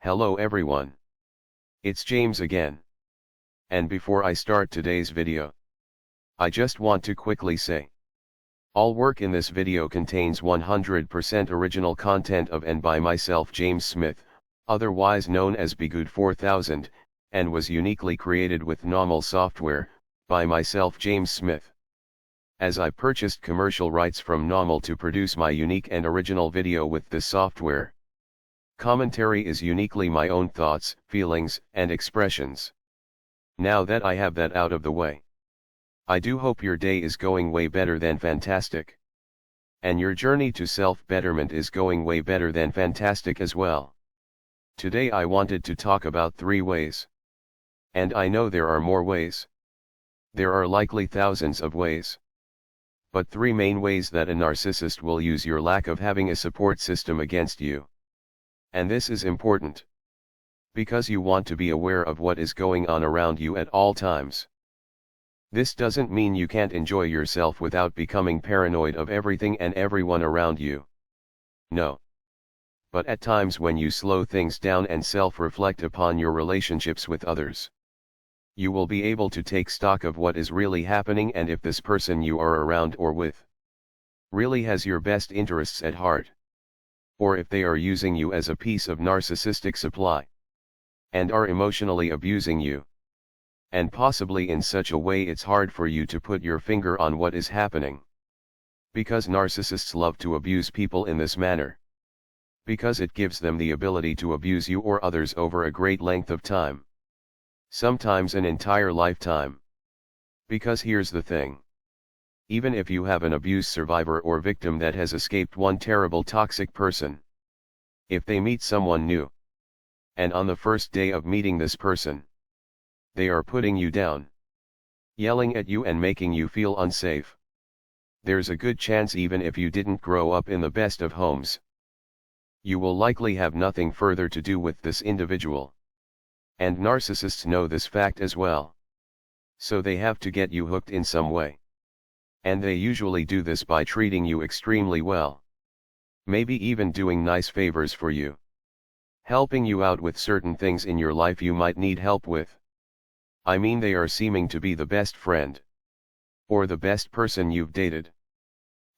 Hello everyone. It's James again. And before I start today's video, I just want to quickly say, all work in this video contains 100% original content of and by myself James Smith, otherwise known as Bgood 4000, and was uniquely created with NAWMAL software, by myself James Smith. As I purchased commercial rights from NAWMAL to produce my unique and original video with this software. Commentary is uniquely my own thoughts, feelings, and expressions. Now that I have that out of the way, I do hope your day is going way better than fantastic. And your journey to self-betterment is going way better than fantastic as well. Today I wanted to talk about 3 ways. And I know there are more ways. There are likely thousands of ways. But 3 main ways that a narcissist will use your lack of having a support system against you. And this is important, because you want to be aware of what is going on around you at all times. This doesn't mean you can't enjoy yourself without becoming paranoid of everything and everyone around you. No. But at times when you slow things down and self-reflect upon your relationships with others, you will be able to take stock of what is really happening and if this person you are around or with really has your best interests at heart. Or if they are using you as a piece of narcissistic supply, and are emotionally abusing you. And possibly in such a way it's hard for you to put your finger on what is happening. Because narcissists love to abuse people in this manner. Because it gives them the ability to abuse you or others over a great length of time. Sometimes an entire lifetime. Because here's the thing. Even if you have an abuse survivor or victim that has escaped one terrible toxic person, if they meet someone new, and on the first day of meeting this person, they are putting you down, yelling at you and making you feel unsafe, there's a good chance even if you didn't grow up in the best of homes, you will likely have nothing further to do with this individual. And narcissists know this fact as well. So they have to get you hooked in some way. And they usually do this by treating you extremely well. Maybe even doing nice favors for you. Helping you out with certain things in your life you might need help with. I mean, they are seeming to be the best friend. Or the best person you've dated.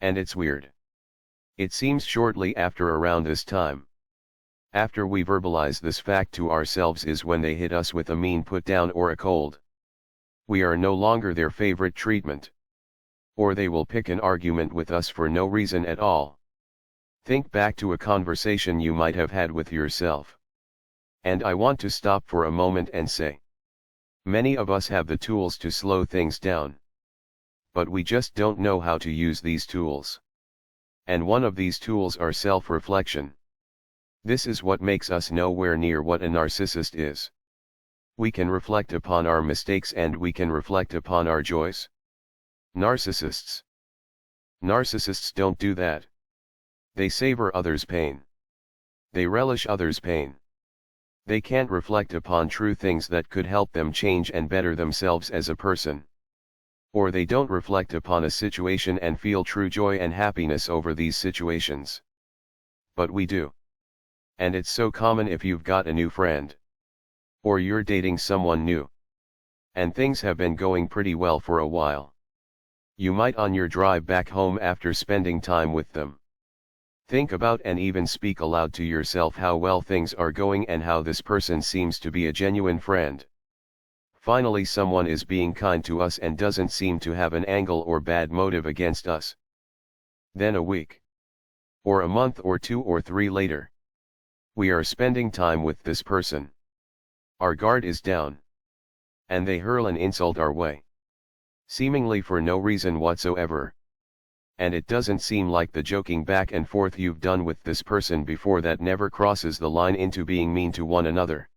And it's weird. It seems shortly after around this time, after we verbalize this fact to ourselves, is when they hit us with a mean put down or a cold. We are no longer their favorite treatment. Or they will pick an argument with us for no reason at all. Think back to a conversation you might have had with yourself. And I want to stop for a moment and say, many of us have the tools to slow things down. But we just don't know how to use these tools. And one of these tools are self-reflection. This is what makes us nowhere near what a narcissist is. We can reflect upon our mistakes and we can reflect upon our joys. Narcissists don't do that. They savor others' pain. They relish others' pain. They can't reflect upon true things that could help them change and better themselves as a person. Or they don't reflect upon a situation and feel true joy and happiness over these situations. But we do. And it's so common if you've got a new friend. Or you're dating someone new. And things have been going pretty well for a while. You might on your drive back home after spending time with them, think about and even speak aloud to yourself how well things are going and how this person seems to be a genuine friend. Finally someone is being kind to us and doesn't seem to have an angle or bad motive against us. Then a week, or a month or 2 or 3 later, we are spending time with this person. Our guard is down. And they hurl an insult our way. Seemingly for no reason whatsoever. And it doesn't seem like the joking back and forth you've done with this person before that never crosses the line into being mean to one another.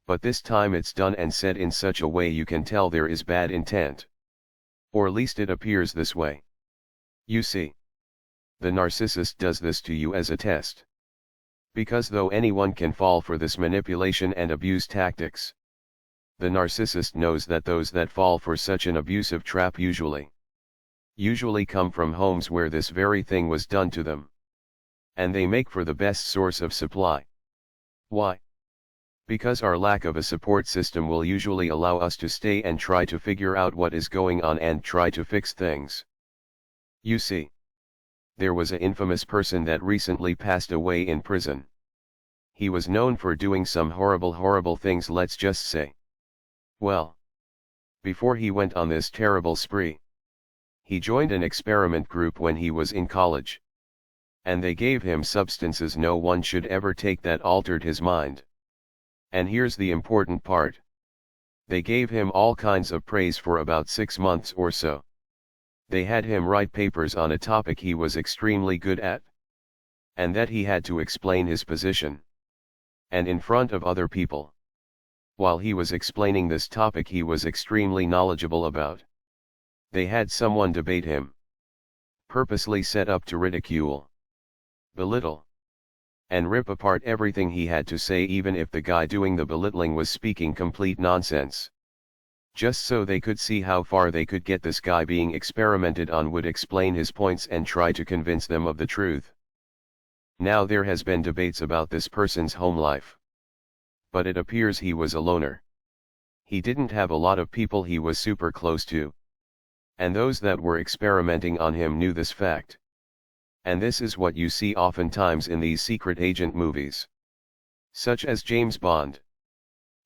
But this time it's done and said in such a way you can tell there is bad intent. Or least it appears this way. You see, the narcissist does this to you as a test. Because though anyone can fall for this manipulation and abuse tactics, the narcissist knows that those that fall for such an abusive trap usually come from homes where this very thing was done to them. And they make for the best source of supply. Why? Because our lack of a support system will usually allow us to stay and try to figure out what is going on and try to fix things. You see, there was an infamous person that recently passed away in prison. He was known for doing some horrible things, let's just say. Well, before he went on this terrible spree, he joined an experiment group when he was in college. And they gave him substances no one should ever take that altered his mind. And here's the important part. They gave him all kinds of praise for about 6 months or so. They had him write papers on a topic he was extremely good at. And that he had to explain his position. And in front of other people. While he was explaining this topic he was extremely knowledgeable about. They had someone debate him. Purposely set up to ridicule, belittle, and rip apart everything he had to say, even if the guy doing the belittling was speaking complete nonsense. Just so they could see how far they could get this guy being experimented on would explain his points and try to convince them of the truth. Now there has been debates about this person's home life. But it appears he was a loner. He didn't have a lot of people he was super close to. And those that were experimenting on him knew this fact. And this is what you see oftentimes in these secret agent movies. Such as James Bond.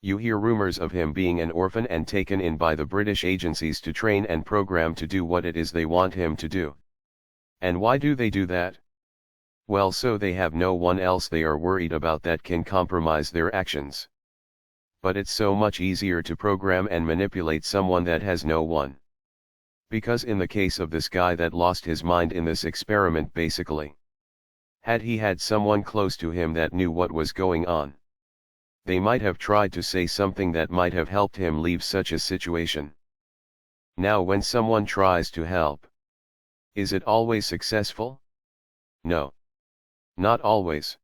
You hear rumors of him being an orphan and taken in by the British agencies to train and program to do what it is they want him to do. And why do they do that? Well, so they have no one else they are worried about that can compromise their actions. But it's so much easier to program and manipulate someone that has no one. Because in the case of this guy that lost his mind in this experiment, basically, had he had someone close to him that knew what was going on, they might have tried to say something that might have helped him leave such a situation. Now when someone tries to help, is it always successful? No. Not always.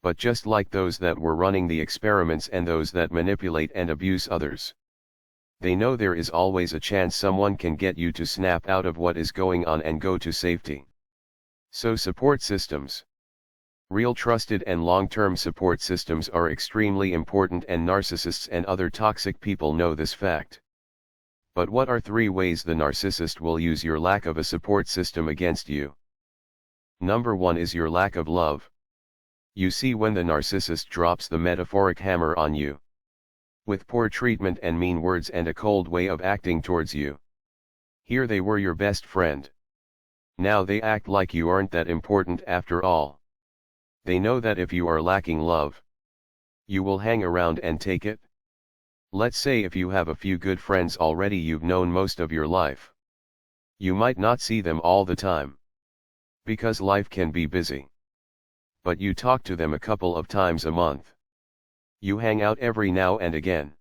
But just like those that were running the experiments and those that manipulate and abuse others, they know there is always a chance someone can get you to snap out of what is going on and go to safety. So support systems. Real trusted and long-term support systems are extremely important, and narcissists and other toxic people know this fact. But what are 3 ways the narcissist will use your lack of a support system against you? Number 1 is your lack of love. You see, when the narcissist drops the metaphoric hammer on you, with poor treatment and mean words and a cold way of acting towards you. Here they were your best friend. Now they act like you aren't that important after all. They know that if you are lacking love, you will hang around and take it. Let's say if you have a few good friends already you've known most of your life. You might not see them all the time, because life can be busy. But you talk to them a couple of times a month. You hang out every now and again.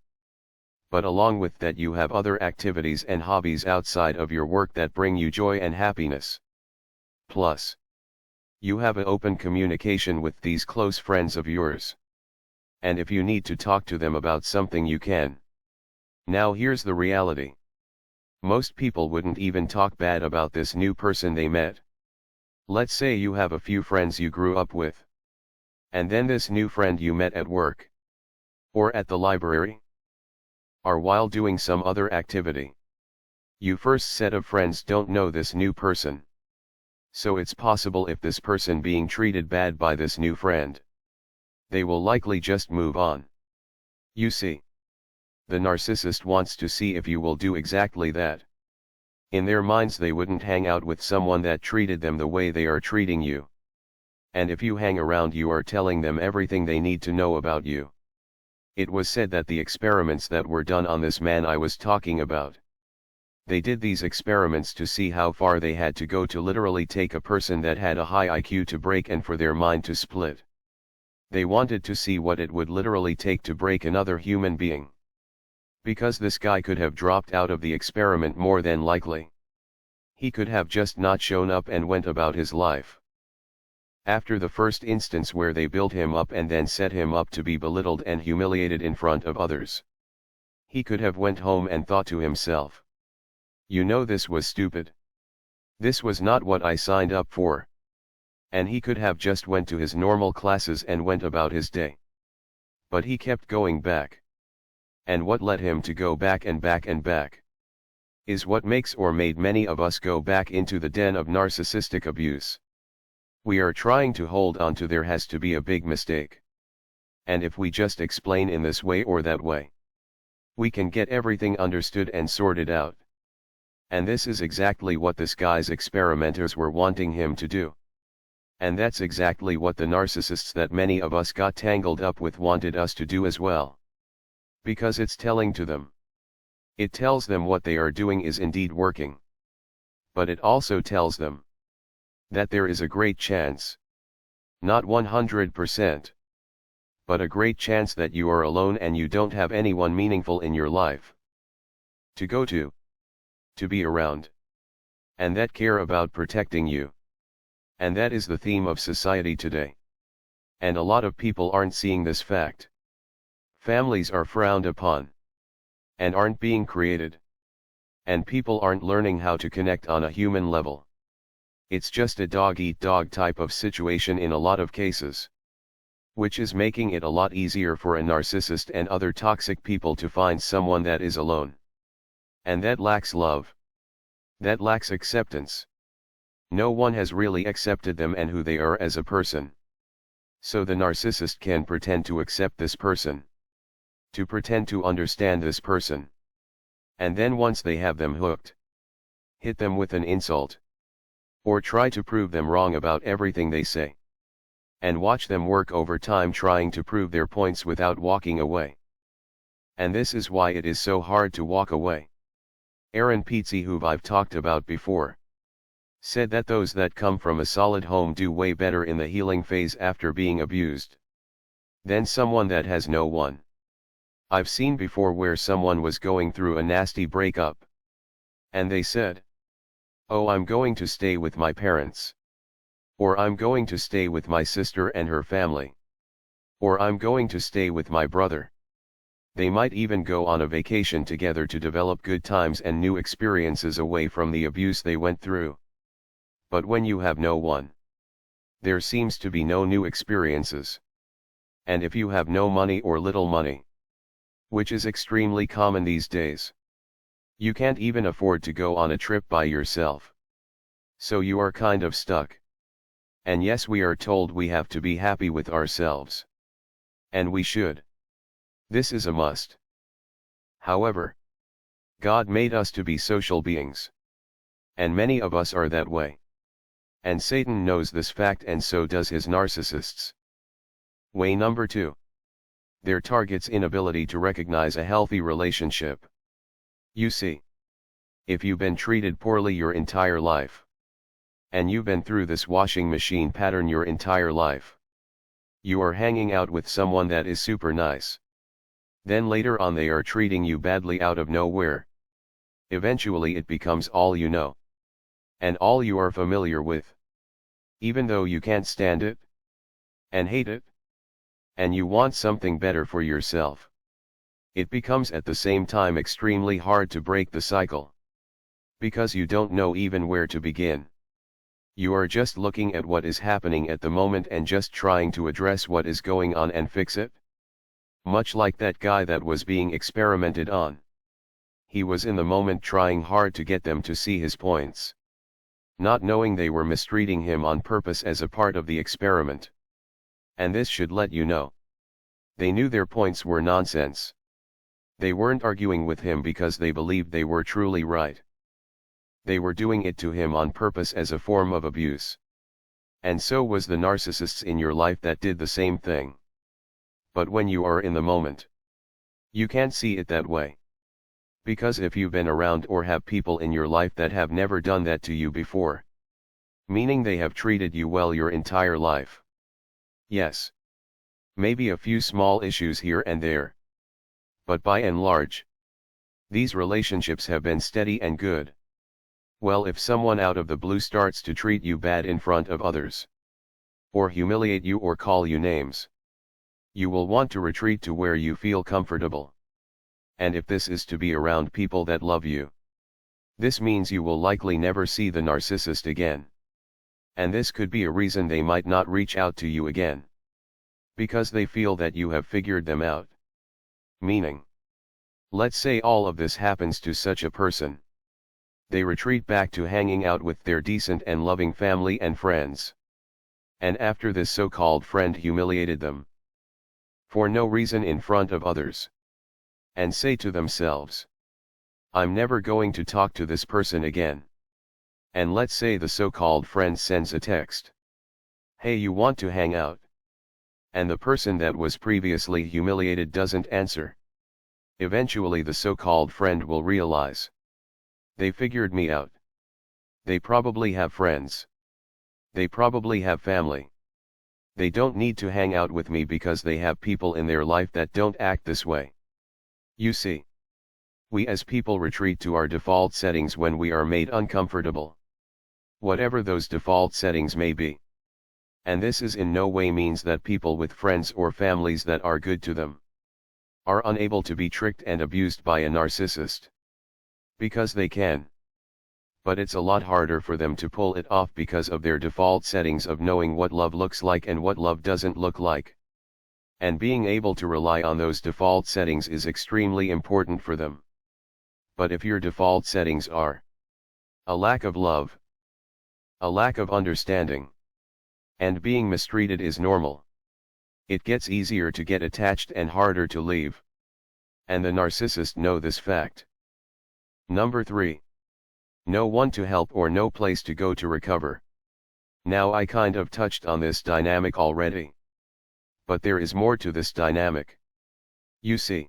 But along with that you have other activities and hobbies outside of your work that bring you joy and happiness. Plus, you have an open communication with these close friends of yours. And if you need to talk to them about something you can. Now here's the reality. Most people wouldn't even talk bad about this new person they met. Let's say you have a few friends you grew up with. And then this new friend you met at work, or at the library, or while doing some other activity. You first set of friends don't know this new person. So it's possible if this person being treated bad by this new friend, they will likely just move on. You see, the narcissist wants to see if you will do exactly that. In their minds they wouldn't hang out with someone that treated them the way they are treating you. And if you hang around you are telling them everything they need to know about you. It was said that the experiments that were done on this man I was talking about, they did these experiments to see how far they had to go to literally take a person that had a high IQ to break and for their mind to split. They wanted to see what it would literally take to break another human being. Because this guy could have dropped out of the experiment more than likely. He could have just not shown up and went about his life. After the first instance where they built him up and then set him up to be belittled and humiliated in front of others, he could have went home and thought to himself, you know, this was stupid. This was not what I signed up for. And he could have just went to his normal classes and went about his day. But he kept going back. And what led him to go back and back and back is what makes or made many of us go back into the den of narcissistic abuse. We are trying to hold on to there has to be a big mistake. And if we just explain in this way or that way, we can get everything understood and sorted out. And this is exactly what this guy's experimenters were wanting him to do. And that's exactly what the narcissists that many of us got tangled up with wanted us to do as well. Because it's telling to them. It tells them what they are doing is indeed working. But it also tells them that there is a great chance, not 100%, but a great chance that you are alone and you don't have anyone meaningful in your life to go to be around, and that care about protecting you. And that is the theme of society today. And a lot of people aren't seeing this fact. Families are frowned upon and aren't being created. And people aren't learning how to connect on a human level. It's just a dog-eat-dog type of situation in a lot of cases. Which is making it a lot easier for a narcissist and other toxic people to find someone that is alone. And that lacks love. That lacks acceptance. No one has really accepted them and who they are as a person. So the narcissist can pretend to accept this person. To pretend to understand this person. And then once they have them hooked, hit them with an insult. Or try to prove them wrong about everything they say. And watch them work overtime trying to prove their points without walking away. And this is why it is so hard to walk away. Aaron Pizzi, who I've talked about before, said that those that come from a solid home do way better in the healing phase after being abused than someone that has no one. I've seen before where someone was going through a nasty breakup. And they said, "Oh, I'm going to stay with my parents." Or "I'm going to stay with my sister and her family." Or "I'm going to stay with my brother." They might even go on a vacation together to develop good times and new experiences away from the abuse they went through. But when you have no one, there seems to be no new experiences. And if you have no money or little money, which is extremely common these days, you can't even afford to go on a trip by yourself. So you are kind of stuck. And yes, we are told we have to be happy with ourselves. And we should. This is a must. However, God made us to be social beings. And many of us are that way. And Satan knows this fact, and so does his narcissists. Way number 2. Their target's inability to recognize a healthy relationship. You see, if you've been treated poorly your entire life, and you've been through this washing machine pattern your entire life, you are hanging out with someone that is super nice. Then later on they are treating you badly out of nowhere. Eventually it becomes all you know. And all you are familiar with. Even though you can't stand it. And hate it. And you want something better for yourself. It becomes at the same time extremely hard to break the cycle. Because you don't know even where to begin. You are just looking at what is happening at the moment and just trying to address what is going on and fix it. Much like that guy that was being experimented on. He was in the moment trying hard to get them to see his points. Not knowing they were mistreating him on purpose as a part of the experiment. And this should let you know. They knew their points were nonsense. They weren't arguing with him because they believed they were truly right. They were doing it to him on purpose as a form of abuse. And so was the narcissists in your life that did the same thing. But when you are in the moment, you can't see it that way. Because if you've been around or have people in your life that have never done that to you before, meaning they have treated you well your entire life. Yes. Maybe a few small issues here and there. But by and large, these relationships have been steady and good. Well, if someone out of the blue starts to treat you bad in front of others, or humiliate you or call you names, you will want to retreat to where you feel comfortable. And if this is to be around people that love you, this means you will likely never see the narcissist again. And this could be a reason they might not reach out to you again. Because they feel that you have figured them out. Meaning, let's say all of this happens to such a person. They retreat back to hanging out with their decent and loving family and friends. And after this so-called friend humiliated them, for no reason in front of others, and say to themselves, I'm never going to talk to this person again. And let's say the so-called friend sends a text. Hey, you want to hang out? And the person that was previously humiliated doesn't answer. Eventually the so-called friend will realize, they figured me out. They probably have friends. They probably have family. They don't need to hang out with me because they have people in their life that don't act this way. You see, we as people retreat to our default settings when we are made uncomfortable. Whatever those default settings may be. And this is in no way means that people with friends or families that are good to them are unable to be tricked and abused by a narcissist. Because they can. But it's a lot harder for them to pull it off because of their default settings of knowing what love looks like and what love doesn't look like. And being able to rely on those default settings is extremely important for them. But if your default settings are a lack of love, a lack of understanding, and being mistreated is normal, it gets easier to get attached and harder to leave. And the narcissist know this fact. Number 3. No one to help or no place to go to recover. Now I kind of touched on this dynamic already. But there is more to this dynamic. You see,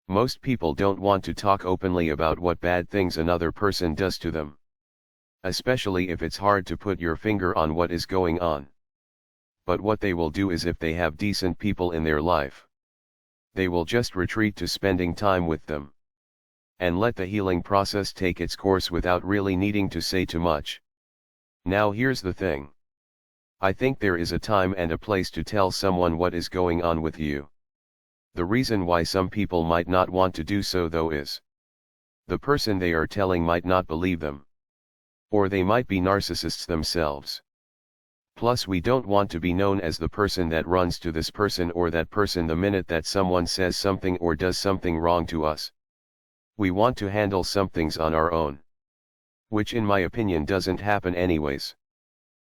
most people don't want to talk openly about what bad things another person does to them. Especially if it's hard to put your finger on what is going on. But what they will do is if they have decent people in their life, they will just retreat to spending time with them. And let the healing process take its course without really needing to say too much. Now here's the thing. I think there is a time and a place to tell someone what is going on with you. The reason why some people might not want to do so though is, the person they are telling might not believe them. Or they might be narcissists themselves. Plus we don't want to be known as the person that runs to this person or that person the minute that someone says something or does something wrong to us. We want to handle some things on our own. Which in my opinion doesn't happen anyways.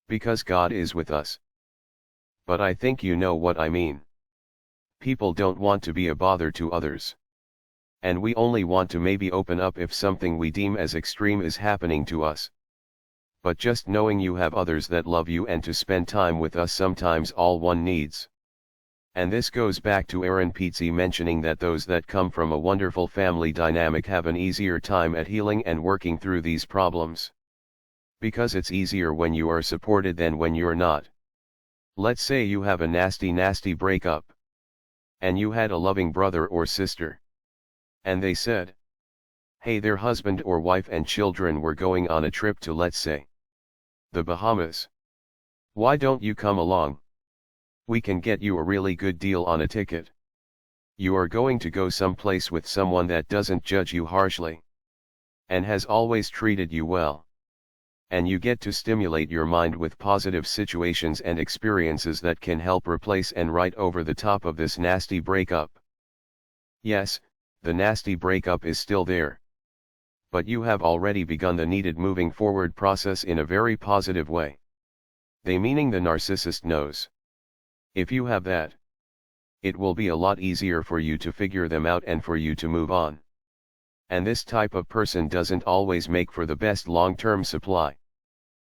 Because God is with us. But I think you know what I mean. People don't want to be a bother to others. And we only want to maybe open up if something we deem as extreme is happening to us. But just knowing you have others that love you and to spend time with us sometimes all one needs. And this goes back to Aaron Pizzi mentioning that those that come from a wonderful family dynamic have an easier time at healing and working through these problems. Because it's easier when you are supported than when you're not. Let's say you have a nasty breakup. And you had a loving brother or sister. And they said, hey, their husband or wife and children were going on a trip to, let's say, the Bahamas. Why don't you come along? We can get you a really good deal on a ticket. You are going to go someplace with someone that doesn't judge you harshly. And has always treated you well. And you get to stimulate your mind with positive situations and experiences that can help replace and right over the top of this nasty breakup. Yes, the nasty breakup is still there. But you have already begun the needed moving forward process in a very positive way. They meaning the narcissist knows. If you have that, it will be a lot easier for you to figure them out and for you to move on. And this type of person doesn't always make for the best long-term supply.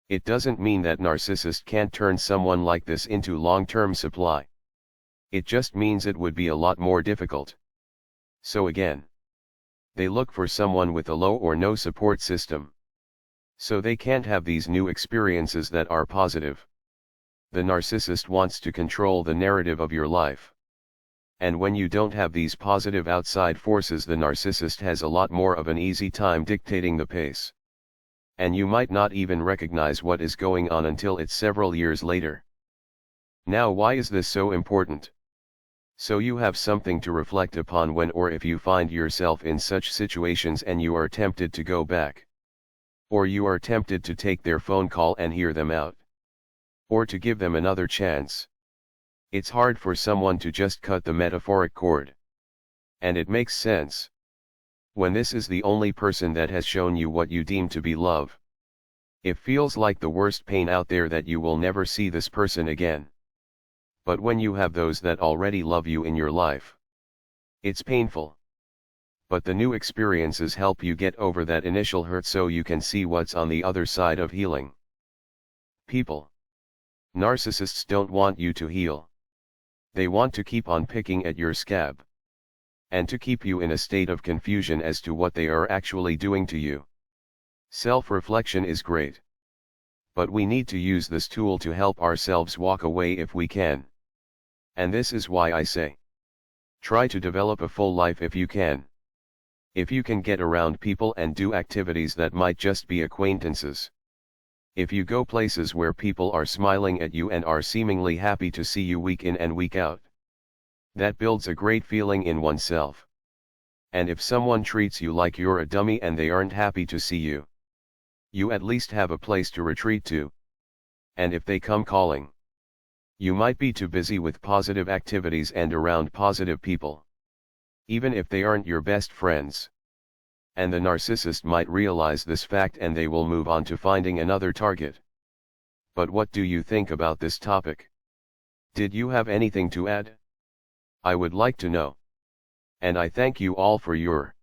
It doesn't mean that narcissist can't turn someone like this into long-term supply. It just means it would be a lot more difficult. So again, they look for someone with a low or no support system. So they can't have these new experiences that are positive. The narcissist wants to control the narrative of your life. And when you don't have these positive outside forces, the narcissist has a lot more of an easy time dictating the pace. And you might not even recognize what is going on until it's several years later. Now, why is this so important? So you have something to reflect upon when or if you find yourself in such situations and you are tempted to go back. Or you are tempted to take their phone call and hear them out. Or to give them another chance. It's hard for someone to just cut the metaphoric cord. And it makes sense. When this is the only person that has shown you what you deem to be love. It feels like the worst pain out there that you will never see this person again. But when you have those that already love you in your life, it's painful. But the new experiences help you get over that initial hurt so you can see what's on the other side of healing. People. Narcissists don't want you to heal. They want to keep on picking at your scab. And to keep you in a state of confusion as to what they are actually doing to you. Self-reflection is great. But we need to use this tool to help ourselves walk away if we can. And this is why I say, try to develop a full life if you can. If you can get around people and do activities that might just be acquaintances. If you go places where people are smiling at you and are seemingly happy to see you week in and week out. That builds a great feeling in oneself. And if someone treats you like you're a dummy and they aren't happy to see you, you at least have a place to retreat to. And if they come calling, you might be too busy with positive activities and around positive people. Even if they aren't your best friends. And the narcissist might realize this fact and they will move on to finding another target. But what do you think about this topic? Did you have anything to add? I would like to know. And I thank you all for your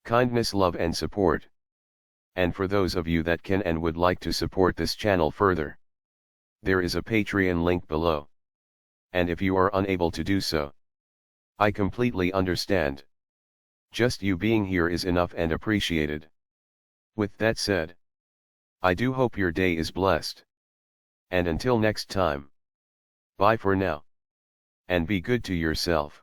kindness, love and support. And for those of you that can and would like to support this channel further, there is a Patreon link below. And if you are unable to do so, I completely understand. Just you being here is enough and appreciated. With that said, I do hope your day is blessed. And until next time, bye for now. And be good to yourself.